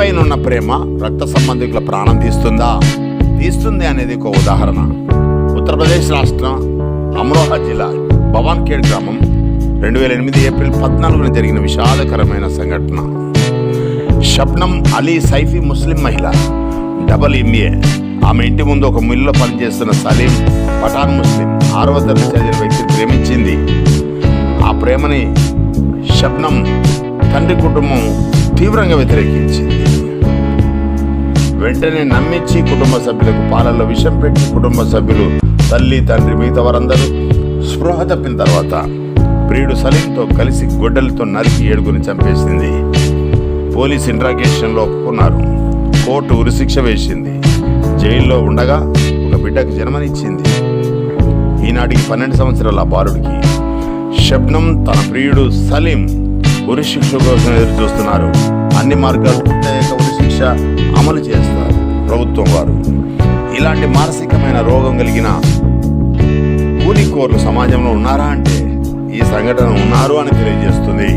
పైనున్న ప్రేమ రక్త సంబంధికుల ప్రాణం తీస్తుంది అనేది ఒక ఉదాహరణ. ఉత్తరప్రదేశ్ రాష్ట్రం అమ్రోహా జిల్లా భవాన్ఖేడ్ గ్రామం 2008 ఏప్రిల్ 14న జరిగిన విషాదకరమైన సంఘటన. షబ్నం అలీ సైఫీ ముస్లిం మహిళ, MA. ఆమె ఇంటి ముందు ఒక మిల్లులో పనిచేస్తున్న సలీం పఠాన్ ముస్లిం 6వ తరగతి చదివిన వ్యక్తిని ప్రేమించింది. ఆ ప్రేమని షబ్నం తండ్రి కుటుంబం తీవ్రంగా వ్యతిరేకించింది. వెంటనే నమ్మించి కుటుంబ సభ్యులకు పాలల్లో విషం పెట్టి కుటుంబ సభ్యులు, తల్లి, తండ్రి, మిగతా వారందరూ స్పృహ తప్పిన తర్వాత ప్రియుడు సలీంతో కలిసి గొడ్డలతో నరికి 7గురిని చంపేసింది. పోలీస్ ఇంట్రాగేషన్లో ఒప్పుకున్నారు. కోర్టు ఉరిశిక్ష వేసింది. జైల్లో ఉండగా ఒక బిడ్డకు జన్మనిచ్చింది. ఈనాటికి 12 సంవత్సరాల బాలుడికి షబ్నం తన ప్రియుడు సలీం ఉరిశిక్ష కోసం ఎదురు చూస్తున్నారు. అన్ని మార్గాలు పూర్తయ్యాక ఉరిశిక్ష అమలు చేస్తారు ప్రభుత్వం వారు. ఇలాంటి మానసికమైన రోగం కలిగిన కూలికోర్లు సమాజంలో ఉన్నారా అంటే ఈ సంఘటన ఉన్నారు అని తెలియజేస్తుంది.